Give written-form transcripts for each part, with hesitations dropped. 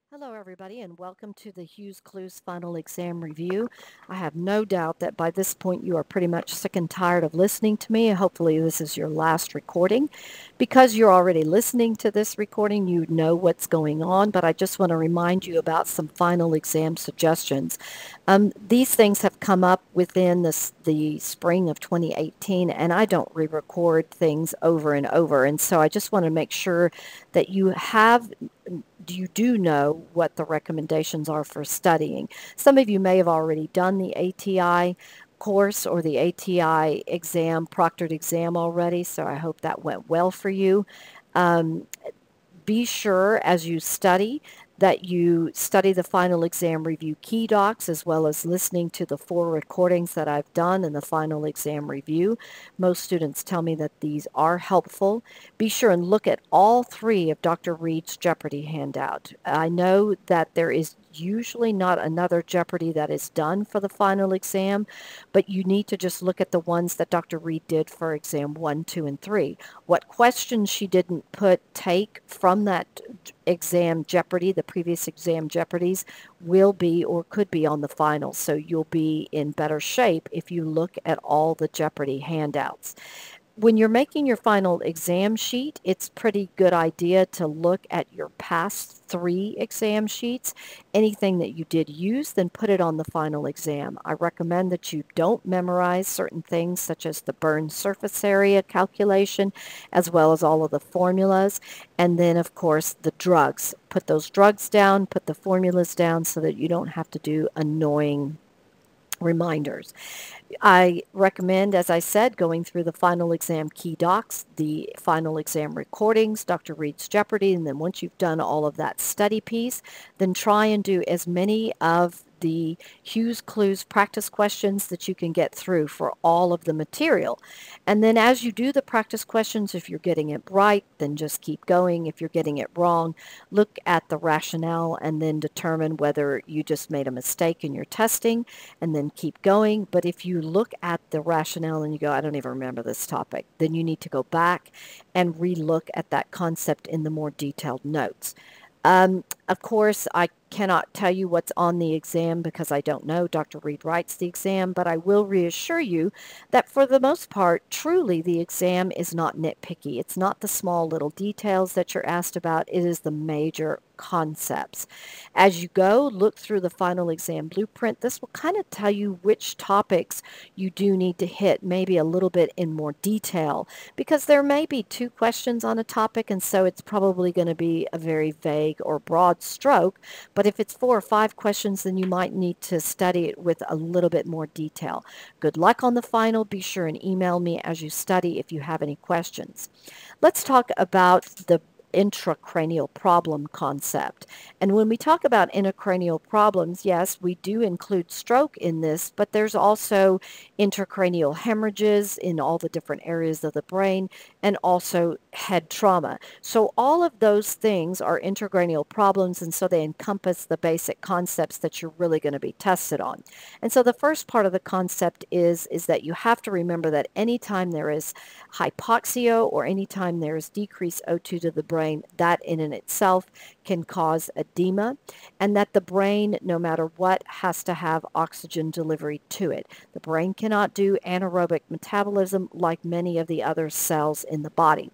Hello, everybody, and welcome to the Hughtes Final Exam Review. I have no doubt that by this point you are pretty much sick and tired of listening to me. Hopefully this is your last recording. Because you're already listening to this recording, you know what's going on, but I just want to remind you about some final exam suggestions. These things have come up within the spring of 2018, and I don't re-record things over and over, and so I just want to make sure that you do know what the recommendations are for studying. Some of you may have already done the ATI course or the ATI exam, proctored exam already, so I hope that went well for you. Um, be sure as you study that you study the final exam review key docs as well as listening to the 4 recordings that I've done in the final exam review. Most students tell me that these are helpful. Be sure and look at all 3 of Dr. Reed's Jeopardy handout. I know that there is usually not another Jeopardy that is done for the final exam, but you need to just look at the ones that Dr. Reed did for exam 1, 2, and 3. What questions she didn't take from that exam Jeopardy, the previous exam Jeopardies, will be or could be on the final. So you'll be in better shape if you look at all the Jeopardy handouts. When you're making your final exam sheet, it's a pretty good idea to look at your past 3 exam sheets. Anything that you did use, then put it on the final exam. I recommend that you don't memorize certain things such as the burn surface area calculation, as well as all of the formulas. And then, of course, the drugs. Put those drugs down, put the formulas down so that you don't have to do annoying reminders. I recommend, as I said, going through the final exam key docs, the final exam recordings, Dr. Reed's Jeopardy, and then once you've done all of that study piece, then try and do as many of the Hughtes Clues practice questions that you can get through for all of the material. And then as you do the practice questions, if you're getting it right, then just keep going. If you're getting it wrong, look at the rationale and then determine whether you just made a mistake in your testing and then keep going. But if you look at the rationale and you go, I don't even remember this topic, then you need to go back and re-look at that concept in the more detailed notes. Of course, I cannot tell you what's on the exam because I don't know. Dr. Reed writes the exam, but I will reassure you that for the most part, truly the exam is not nitpicky. It's not the small little details that you're asked about. It is the major concepts. As you go, look through the final exam blueprint. This will kind of tell you which topics you do need to hit, maybe a little bit in more detail, because there may be 2 questions on a topic, and so it's probably going to be a very vague or broad stroke. But if it's 4 or 5 questions, then you might need to study it with a little bit more detail. Good luck on the final. Be sure and email me as you study if you have any questions. Let's talk about the intracranial problem concept. And when we talk about intracranial problems, yes, we do include stroke in this, but there's also intracranial hemorrhages in all the different areas of the brain and also head trauma. So all of those things are intracranial problems, and so they encompass the basic concepts that you're really going to be tested on. And so the first part of the concept is that you have to remember that anytime there is hypoxia or anytime there is decreased O2 to the brain, that in and itself can cause edema, and that the brain, no matter what, has to have oxygen delivery to it. The brain cannot do anaerobic metabolism like many of the other cells in the body.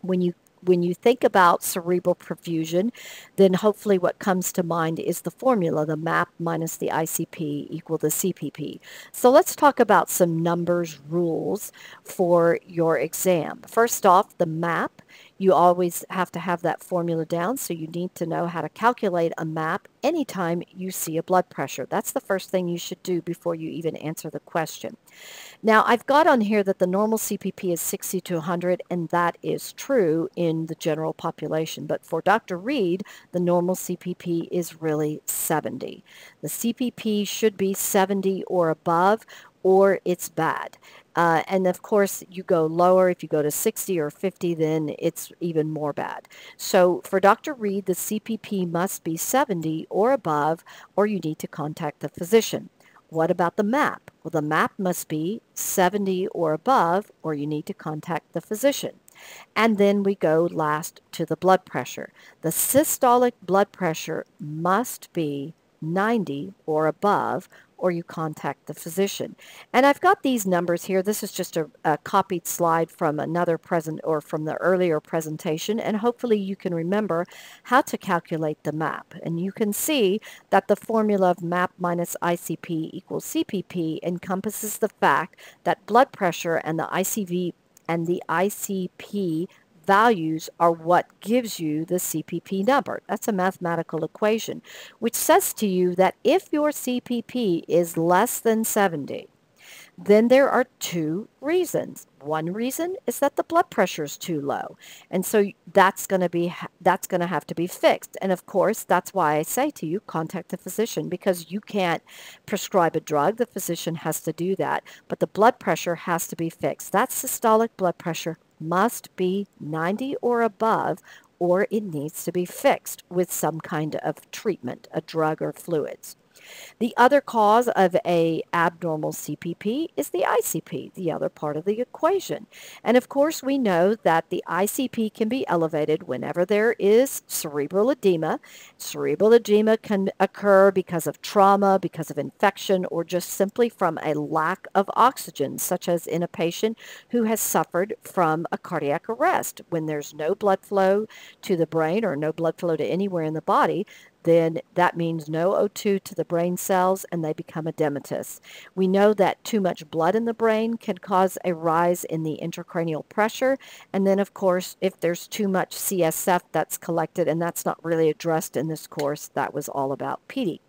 When you think about cerebral perfusion, then hopefully what comes to mind is the formula, the MAP minus the ICP equal the CPP. So let's talk about some numbers rules for your exam. First off, the MAP. You always have to have that formula down, so you need to know how to calculate a MAP anytime you see a blood pressure. That's the first thing you should do before you even answer the question. Now, I've got on here that the normal CPP is 60 to 100, and that is true in the general population. But for Dr. Reed, the normal CPP is really 70. The CPP should be 70 or above, or it's bad. And of course, you go lower. If you go to 60 or 50, then it's even more bad. So for Dr. Reed, the CPP must be 70 or above, or you need to contact the physician. What about the MAP? Well, the MAP must be 70 or above, or you need to contact the physician. And then we go last to the blood pressure. The systolic blood pressure must be 90 or above, or you contact the physician. And I've got these numbers here. This is just a copied slide from another present or from the earlier presentation, and hopefully you can remember how to calculate the MAP. And you can see that the formula of MAP minus ICP equals CPP encompasses the fact that blood pressure and the ICP values are what gives you the CPP number. That's a mathematical equation, which says to you that if your CPP is less than 70, then there are two reasons. One reason is that the blood pressure is too low, and so that's going to have to be fixed. And of course, that's why I say to you, contact the physician, because you can't prescribe a drug. The physician has to do that, but the blood pressure has to be fixed. That systolic blood pressure must be 90 or above, or it needs to be fixed with some kind of treatment, a drug or fluids. The other cause of a abnormal CPP is the ICP, the other part of the equation. And of course, we know that the ICP can be elevated whenever there is cerebral edema. Cerebral edema can occur because of trauma, because of infection, or just simply from a lack of oxygen, such as in a patient who has suffered from a cardiac arrest. When there's no blood flow to the brain or no blood flow to anywhere in the body, then that means no O2 to the brain cells and they become edematous. We know that too much blood in the brain can cause a rise in the intracranial pressure. And then, of course, if there's too much CSF that's collected, and that's not really addressed in this course, that was all about PD.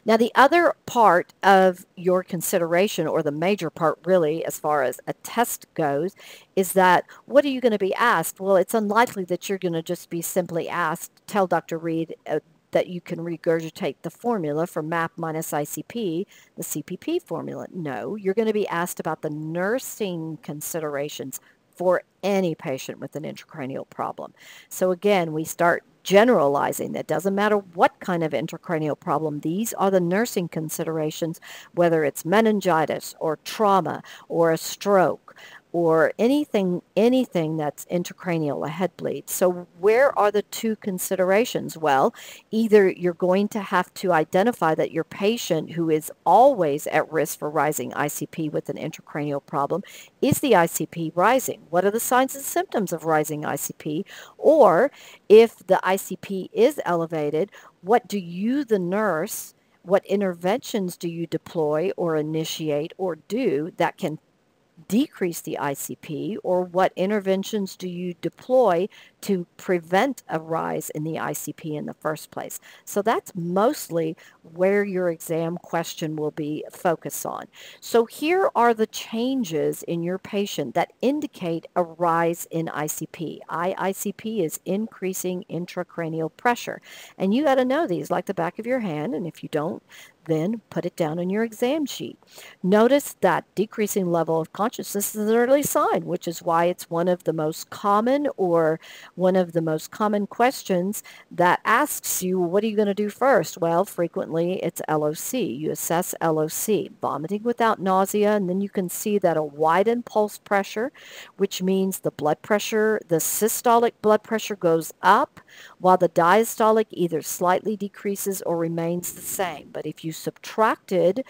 Now, the other part of your consideration, or the major part really, as far as a test goes, is that what are you going to be asked? Well, it's unlikely that you're going to just be simply asked, tell Dr. Reed that you can regurgitate the formula for MAP minus ICP, the CPP formula. No, you're going to be asked about the nursing considerations for any patient with an intracranial problem. So again, we start generalizing. That doesn't matter what kind of intracranial problem. These are the nursing considerations, whether it's meningitis or trauma or a stroke or anything that's intracranial, a head bleed. So where are the two considerations? Well, either you're going to have to identify that your patient who is always at risk for rising ICP with an intracranial problem, is the ICP rising? What are the signs and symptoms of rising ICP? Or if the ICP is elevated, what do you, the nurse, what interventions do you deploy or initiate or do that can decrease the ICP, or what interventions do you deploy to prevent a rise in the ICP in the first place? So that's mostly where your exam question will be focused on. So here are the changes in your patient that indicate a rise in ICP. ICP is increasing intracranial pressure. And you got to know these like the back of your hand, and if you don't, then put it down on your exam sheet. Notice that decreasing level of consciousness is an early sign, which is why it's one of the most common questions that asks you, what are you going to do first? Well, frequently it's LOC. You assess LOC, vomiting without nausea, and then you can see that a widened pulse pressure, which means the blood pressure, the systolic blood pressure goes up, while the diastolic either slightly decreases or remains the same. But if you subtracted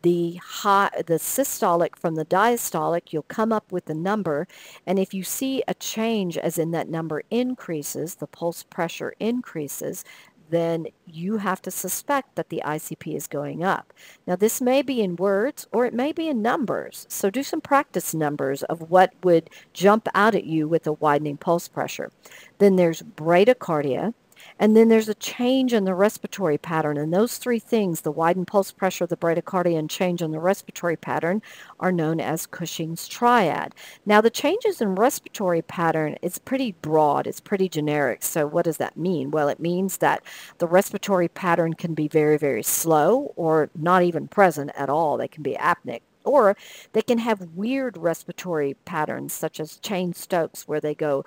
the systolic from the diastolic, you'll come up with the number. And if you see a change as in that number increases, the pulse pressure increases, then you have to suspect that the ICP is going up. Now, this may be in words or it may be in numbers. So do some practice numbers of what would jump out at you with a widening pulse pressure. Then there's bradycardia. And then there's a change in the respiratory pattern. And those three things, the widened pulse pressure, the bradycardia, and change in the respiratory pattern, are known as Cushing's triad. Now, the changes in respiratory pattern is pretty broad. It's pretty generic. So what does that mean? Well, it means that the respiratory pattern can be very, very slow or not even present at all. They can be apneic. Or they can have weird respiratory patterns, such as Cheyne-Stokes, where they go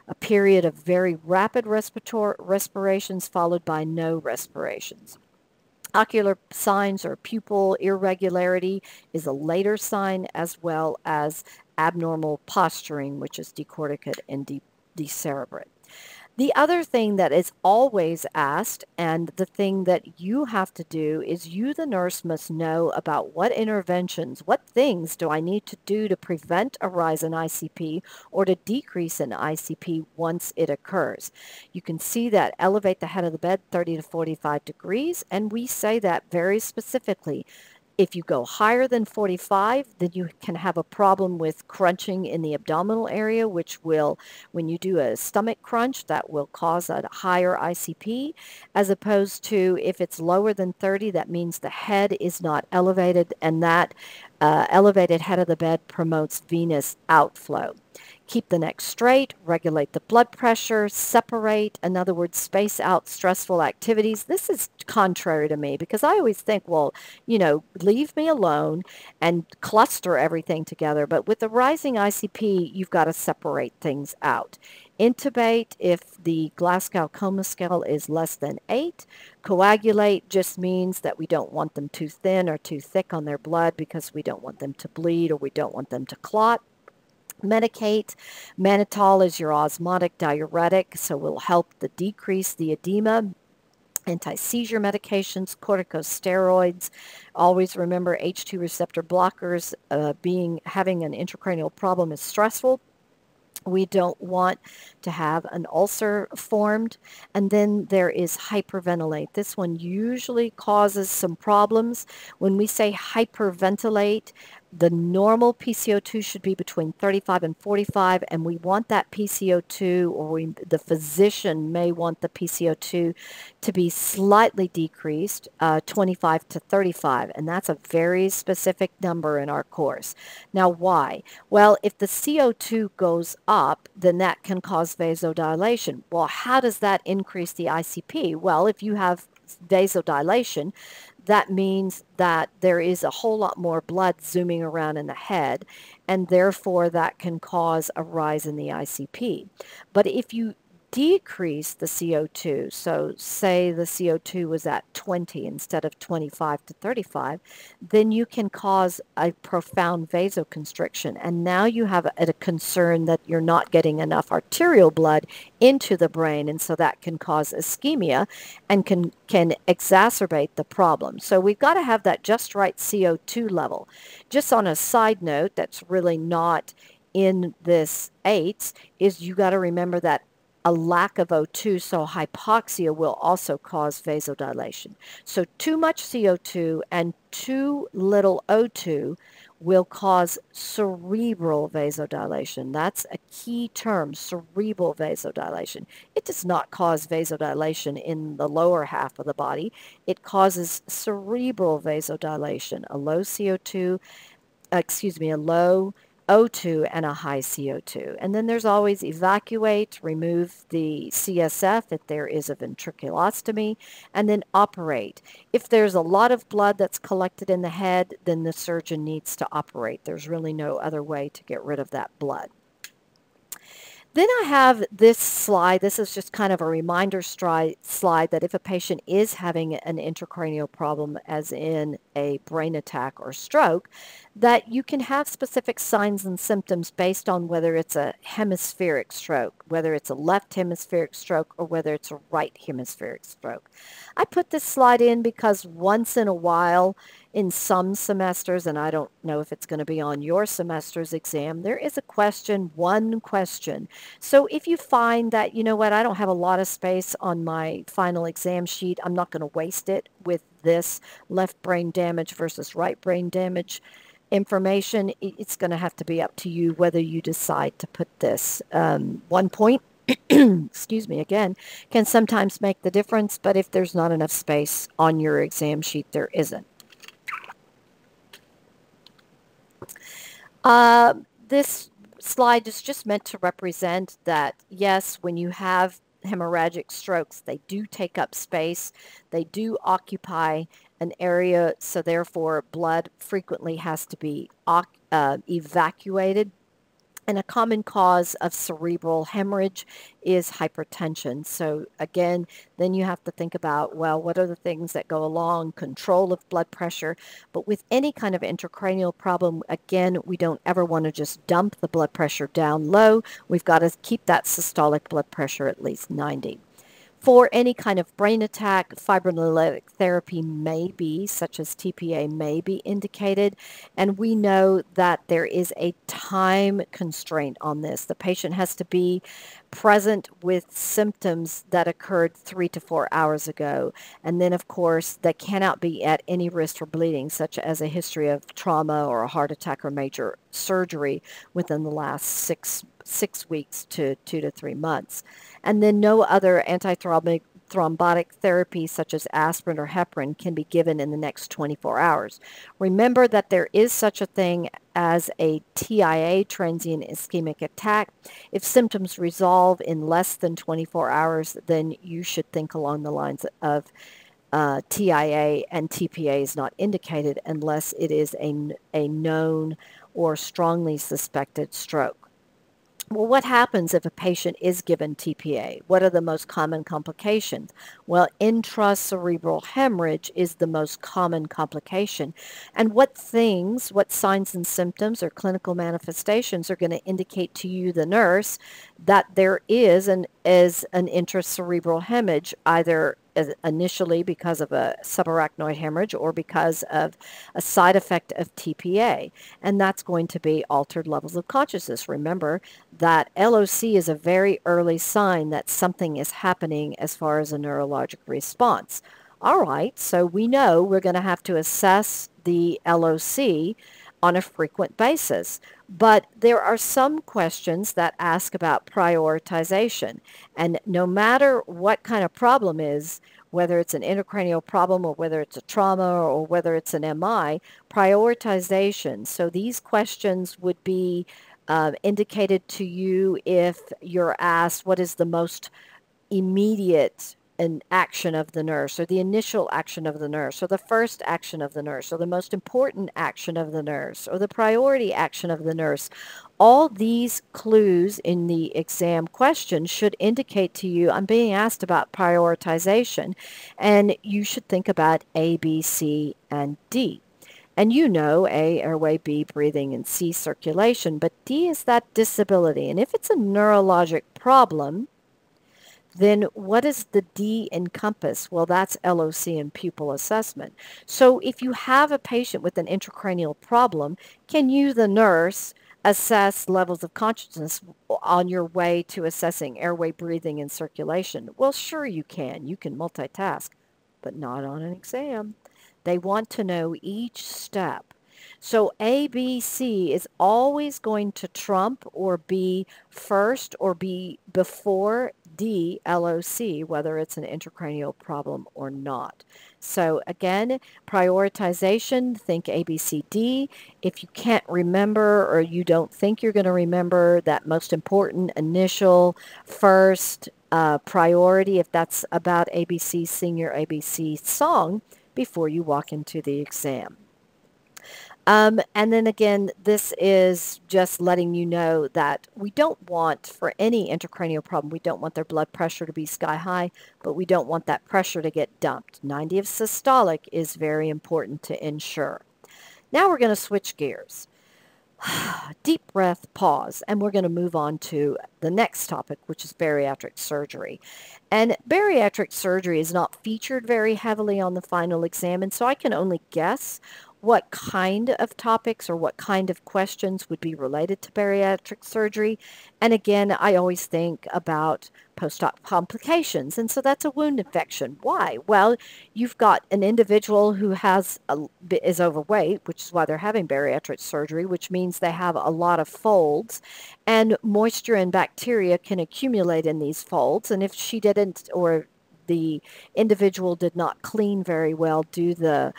a period of very rapid respirations followed by no respirations. Ocular signs or pupil irregularity is a later sign, as well as abnormal posturing, which is decorticate and decerebrate. The other thing that is always asked, and the thing that you have to do, is you, the nurse, must know about what interventions, what things do I need to do to prevent a rise in ICP or to decrease in ICP once it occurs. You can see that elevate the head of the bed 30 to 45 degrees, and we say that very specifically. If you go higher than 45, then you can have a problem with crunching in the abdominal area, which will, when you do a stomach crunch, that will cause a higher ICP, as opposed to if it's lower than 30, that means the head is not elevated, and that elevated head of the bed promotes venous outflow. Keep the neck straight, regulate the blood pressure, separate, in other words, space out stressful activities. This is contrary to me because I always think, well, leave me alone and cluster everything together. But with the rising ICP, you've got to separate things out. Intubate if the Glasgow Coma Scale is less than 8. Coagulate just means that we don't want them too thin or too thick on their blood because we don't want them to bleed or we don't want them to clot. Medicate. Mannitol is your osmotic diuretic, so will help to decrease the edema. Anti-seizure medications, corticosteroids. Always remember H2 receptor blockers. Having an intracranial problem is stressful. We don't want to have an ulcer formed. And then there is hyperventilate. This one usually causes some problems. When we say hyperventilate, the normal PCO2 should be between 35 and 45, and we want that PCO2, or the physician may want the PCO2 to be slightly decreased, 25 to 35, and that's a very specific number in our course. Now, why? Well, if the CO2 goes up, then that can cause vasodilation. Well, how does that increase the ICP? Well, if you have vasodilation, that means that there is a whole lot more blood zooming around in the head, and therefore that can cause a rise in the ICP. But if you decrease the CO2, so say the CO2 was at 20 instead of 25 to 35, then you can cause a profound vasoconstriction. And now you have a concern that you're not getting enough arterial blood into the brain, and so that can cause ischemia and can exacerbate the problem. So we've got to have that just right CO2 level. Just on a side note, that's really not in this AITS, is you got to remember that a lack of O2, so hypoxia, will also cause vasodilation. So too much CO2 and too little O2 will cause cerebral vasodilation. That's a key term, cerebral vasodilation. It does not cause vasodilation in the lower half of the body. It causes cerebral vasodilation, a low O2 and a high CO2. And then there's always evacuate, remove the CSF if there is a ventriculostomy, and then operate. If there's a lot of blood that's collected in the head, then the surgeon needs to operate. There's really no other way to get rid of that blood. Then I have this slide. This is just kind of a reminder slide that if a patient is having an intracranial problem, as in a brain attack or stroke, that you can have specific signs and symptoms based on whether it's a hemispheric stroke, whether it's a left hemispheric stroke, or whether it's a right hemispheric stroke. I put this slide in because once in a while, in some semesters, and I don't know if it's going to be on your semester's exam, there is a question, one question. So if you find that, you know what, I don't have a lot of space on my final exam sheet, I'm not going to waste it with this left brain damage versus right brain damage information, it's going to have to be up to you whether you decide to put this. 1 point, excuse me, again, can sometimes make the difference, but if there's not enough space on your exam sheet, there isn't. This slide is just meant to represent that, yes, when you have hemorrhagic strokes, they do take up space, they do occupy an area, so therefore blood frequently has to be evacuated. And a common cause of cerebral hemorrhage is hypertension. So again, then you have to think about, well, what are the things that go along, control of blood pressure. But with any kind of intracranial problem, again, we don't ever want to just dump the blood pressure down low. We've got to keep that systolic blood pressure at least 90. For any kind of brain attack, fibrinolytic therapy may be, such as TPA, may be indicated. And we know that there is a time constraint on this. The patient has to be present with symptoms that occurred 3 to 4 hours ago. And then, of course, they cannot be at any risk for bleeding, such as a history of trauma or a heart attack or major surgery within the last six weeks to 2 to 3 months. And then no other thrombotic therapy such as aspirin or heparin can be given in the next 24 hours. Remember that there is such a thing as a TIA, transient ischemic attack. If symptoms resolve in less than 24 hours, then you should think along the lines of TIA, and TPA is not indicated unless it is a known or strongly suspected stroke. Well, what happens if a patient is given TPA? What are the most common complications? Well, intracerebral hemorrhage is the most common complication. And what signs and symptoms or clinical manifestations are going to indicate to you, the nurse, that there is an intracerebral hemorrhage, either initially because of a subarachnoid hemorrhage or because of a side effect of TPA. And that's going to be altered levels of consciousness. Remember that LOC is a very early sign that something is happening as far as a neurologic response. All right, so we know we're going to have to assess the LOC on a frequent basis. But there are some questions that ask about prioritization. And no matter what kind of problem is, whether it's an intracranial problem or whether it's a trauma or whether it's an MI, prioritization. So these questions would be indicated to you if you're asked what is the most immediate an action of the nurse, or the initial action of the nurse, or the first action of the nurse, or the most important action of the nurse, or the priority action of the nurse. All these clues in the exam question should indicate to you, I'm being asked about prioritization, and you should think about A, B, C, and D. And you know A, airway, B, breathing, and C, circulation, but D is that disability. And if it's a neurologic problem, then what does the D encompass? Well, that's LOC and pupil assessment. So if you have a patient with an intracranial problem, can you, the nurse, assess levels of consciousness on your way to assessing airway, breathing, and circulation? Well, sure you can. You can multitask, but not on an exam. They want to know each step. So A, B, C is always going to trump or be first or be before D, LOC, whether it's an intracranial problem or not. So again, prioritization, think A, B, C, D. If you can't remember or you don't think you're going to remember that most important initial first priority, if that's about ABC, sing your ABC song before you walk into the exam. And then again, this is just letting you know that we don't want, for any intracranial problem, we don't want their blood pressure to be sky high, but we don't want that pressure to get dumped. 90 of systolic is very important to ensure. Now we're going to switch gears. Deep breath, pause, and we're going to move on to the next topic, which is bariatric surgery. And bariatric surgery is not featured very heavily on the final exam, and so I can only guess what kind of topics or what kind of questions would be related to bariatric surgery. And again, I always think about post-op complications. And so that's a wound infection. Why? Well, you've got an individual who is overweight, which is why they're having bariatric surgery, which means they have a lot of folds, and moisture and bacteria can accumulate in these folds. And if she didn't, or the individual did not clean very well, do the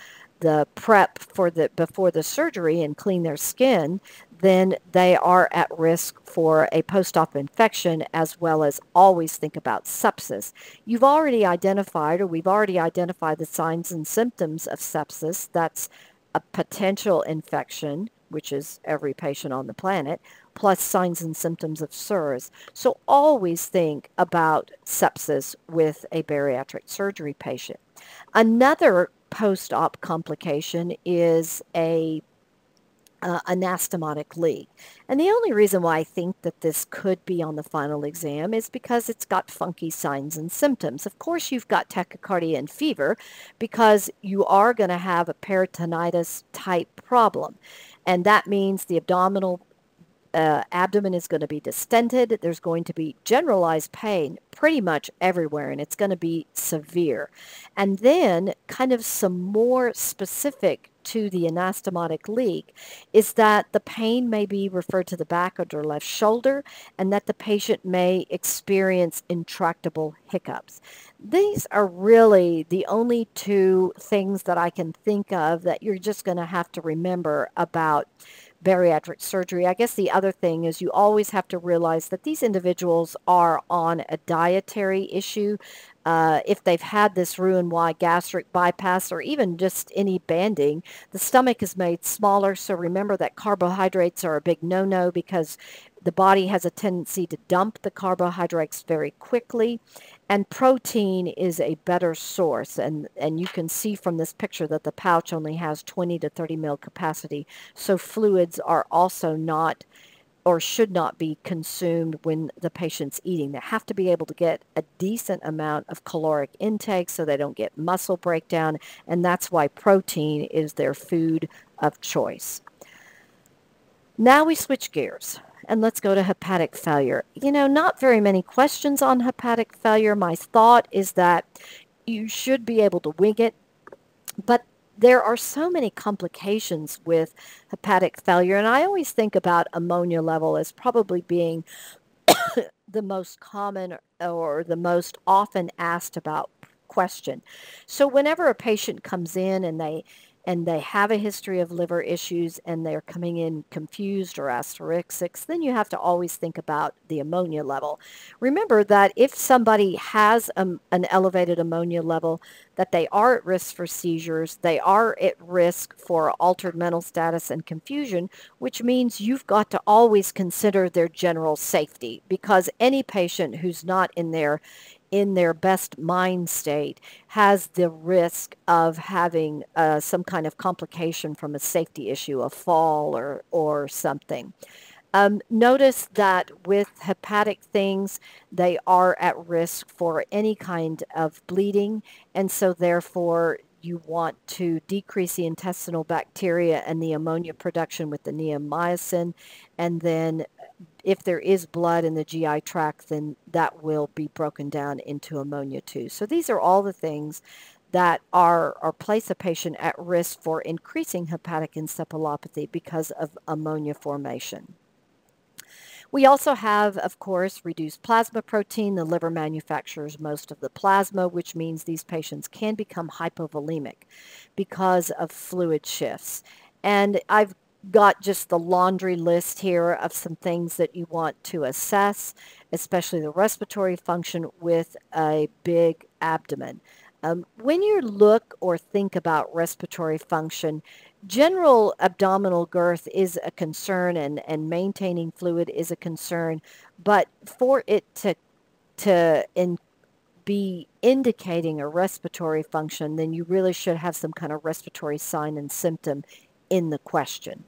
prep for before the surgery and clean their skin, then they are at risk for a post-op infection, as well as always think about sepsis. You've already identified, or we've already identified, the signs and symptoms of sepsis. That's a potential infection, which is every patient on the planet. plus signs and symptoms of SIRS. So always think about sepsis with a bariatric surgery patient. Another post-op complication is a anastomotic leak. And the only reason why I think that this could be on the final exam is because it's got funky signs and symptoms. Of course, you've got tachycardia and fever because you are going to have a peritonitis type problem. And that means the abdomen is going to be distended. There's going to be generalized pain pretty much everywhere, and it's going to be severe. And then kind of some more specific to the anastomotic leak is that the pain may be referred to the back or the left shoulder, and that the patient may experience intractable hiccups. These are really the only two things that I can think of that you're just going to have to remember about bariatric surgery. I guess the other thing is you always have to realize that these individuals are on a dietary issue. If they've had this Roux-en-Y gastric bypass or even just any banding, the stomach is made smaller. So remember that carbohydrates are a big no-no because the body has a tendency to dump the carbohydrates very quickly, and protein is a better source. And you can see from this picture that the pouch only has 20 to 30 ml capacity. So fluids are also not or should not be consumed when the patient's eating. They have to be able to get a decent amount of caloric intake so they don't get muscle breakdown, and that's why protein is their food of choice. Now we switch gears and let's go to hepatic failure. You know, not very many questions on hepatic failure. My thought is that you should be able to wing it, but there are so many complications with hepatic failure, and I always think about ammonia level as probably being the most common or the most often asked about question. So whenever a patient comes in and they have a history of liver issues and they're coming in confused or asterexics, then you have to always think about the ammonia level. Remember that if somebody has an elevated ammonia level, that they are at risk for seizures, they are at risk for altered mental status and confusion, which means you've got to always consider their general safety, because any patient who's not in their best mind state has the risk of having some kind of complication from a safety issue, a fall or something. Notice that with hepatic things, they are at risk for any kind of bleeding, and so therefore you want to decrease the intestinal bacteria and the ammonia production with the neomycin, and then if there is blood in the GI tract, then that will be broken down into ammonia too. So these are all the things that place a patient at risk for increasing hepatic encephalopathy because of ammonia formation. We also have, of course, reduced plasma protein. The liver manufactures most of the plasma, which means these patients can become hypovolemic because of fluid shifts. And I've got just the laundry list here of some things that you want to assess, especially the respiratory function with a big abdomen. When you look or think about respiratory function, general abdominal girth is a concern, and maintaining fluid is a concern, but for it to be indicating a respiratory function, then you really should have some kind of respiratory sign and symptom in the question.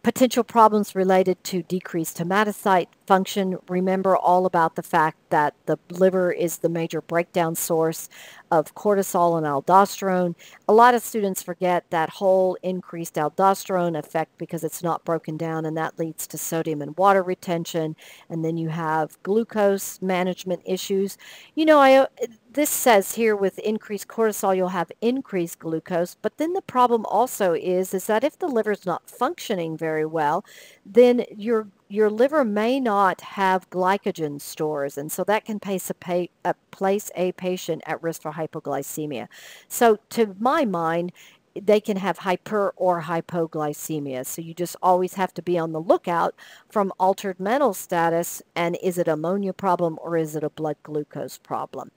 Potential problems related to decreased hematocyte function. Remember all about the fact that the liver is the major breakdown source of cortisol and aldosterone. A lot of students forget that whole increased aldosterone effect because it's not broken down, and that leads to sodium and water retention, and then you have glucose management issues. You know, this says here with increased cortisol, you'll have increased glucose, but then the problem also is that if the liver is not functioning very well, then your liver may not have glycogen stores, and so that can place a patient at risk for hypoglycemia. So to my mind, they can have hyper or hypoglycemia. So you just always have to be on the lookout from altered mental status, and is it ammonia problem or is it a blood glucose problem?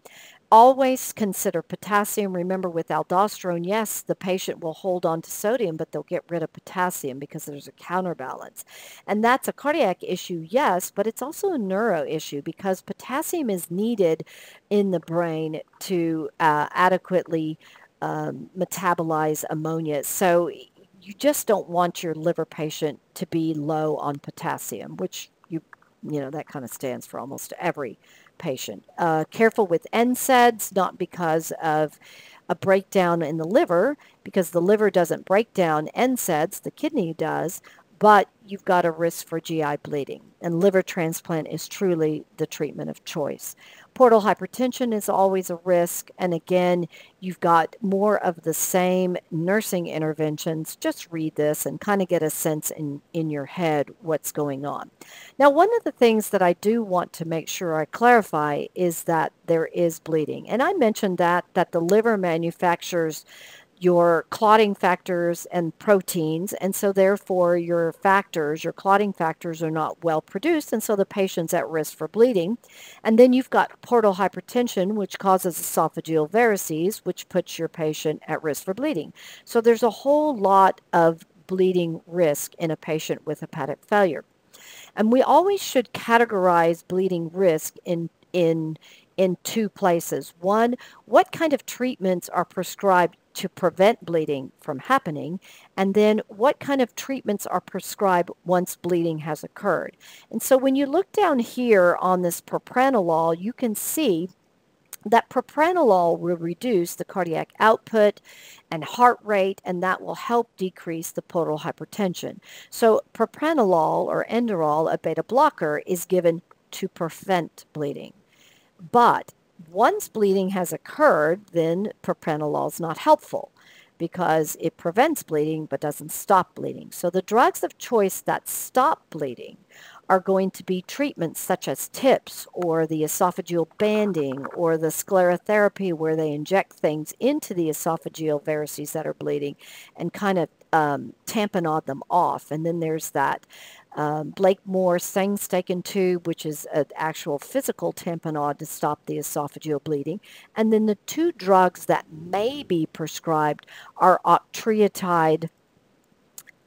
Always consider potassium. Remember, with aldosterone, yes, the patient will hold on to sodium, but they'll get rid of potassium because there's a counterbalance. And that's a cardiac issue, yes, but it's also a neuro issue because potassium is needed in the brain to adequately metabolize ammonia. So you just don't want your liver patient to be low on potassium, which that kind of stands for almost every patient. Careful with NSAIDs, not because of a breakdown in the liver, because the liver doesn't break down NSAIDs, the kidney does, but you've got a risk for GI bleeding, and liver transplant is truly the treatment of choice. Portal hypertension is always a risk, and again, you've got more of the same nursing interventions. Just read this and kind of get a sense in your head what's going on. Now, one of the things that I do want to make sure I clarify is that there is bleeding, and I mentioned that the liver manufactures your clotting factors and proteins, and so therefore your clotting factors are not well produced, and so the patient's at risk for bleeding. And then you've got portal hypertension, which causes esophageal varices, which puts your patient at risk for bleeding. So there's a whole lot of bleeding risk in a patient with hepatic failure. And we always should categorize bleeding risk in two places. One, what kind of treatments are prescribed to prevent bleeding from happening? And then what kind of treatments are prescribed once bleeding has occurred? And so when you look down here on this propranolol, you can see that propranolol will reduce the cardiac output and heart rate, and that will help decrease the portal hypertension. So propranolol or Enderol, a beta blocker, is given to prevent bleeding. But once bleeding has occurred, then propranolol is not helpful because it prevents bleeding but doesn't stop bleeding. So the drugs of choice that stop bleeding are going to be treatments such as TIPS or the esophageal banding or the sclerotherapy, where they inject things into the esophageal varices that are bleeding and kind of tamponade them off. And then there's that Blakemore Sangstaken tube, which is an actual physical tamponade to stop the esophageal bleeding. And then the two drugs that may be prescribed are octreotide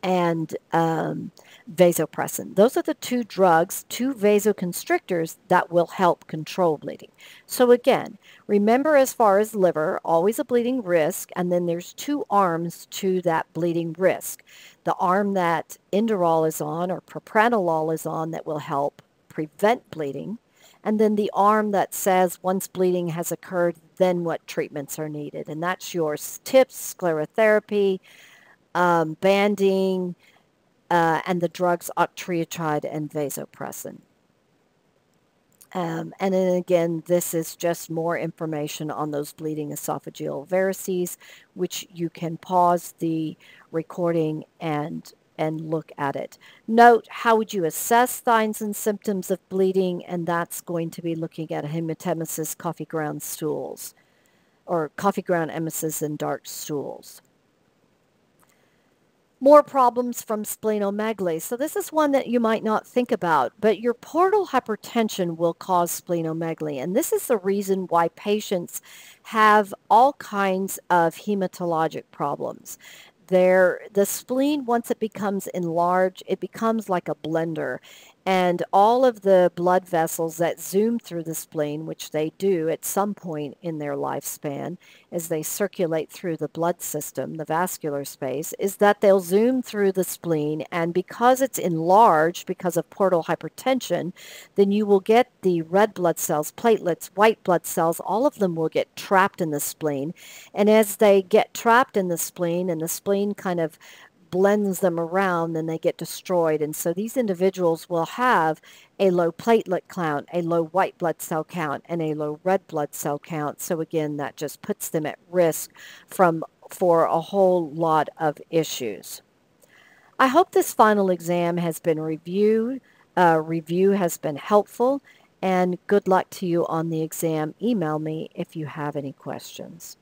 and vasopressin. Those are the two drugs, two vasoconstrictors that will help control bleeding. So again, remember, as far as liver, always a bleeding risk, and then there's two arms to that bleeding risk. The arm that Enderol is on or propranolol is on that will help prevent bleeding, and then the arm that says once bleeding has occurred, then what treatments are needed. And that's your TIPS, sclerotherapy, banding, and the drugs octreotide and vasopressin. And then again, this is just more information on those bleeding esophageal varices, which you can pause the recording and look at it. Note, how would you assess signs and symptoms of bleeding? And that's going to be looking at hematemesis, coffee ground stools, or coffee ground emesis and dark stools. More problems from splenomegaly. So this is one that you might not think about, but your portal hypertension will cause splenomegaly. And this is the reason why patients have all kinds of hematologic problems. The spleen, once it becomes enlarged, it becomes like a blender. And all of the blood vessels that zoom through the spleen, which they do at some point in their lifespan, as they circulate through the blood system, the vascular space, is that they'll zoom through the spleen, and because it's enlarged because of portal hypertension, then you will get the red blood cells, platelets, white blood cells, all of them will get trapped in the spleen. And as they get trapped in the spleen, and the spleen kind of blends them around, and they get destroyed. And so these individuals will have a low platelet count, a low white blood cell count, and a low red blood cell count. So again, that just puts them at risk for a whole lot of issues. I hope this final exam has been reviewed. Review has been helpful, and good luck to you on the exam. Email me if you have any questions.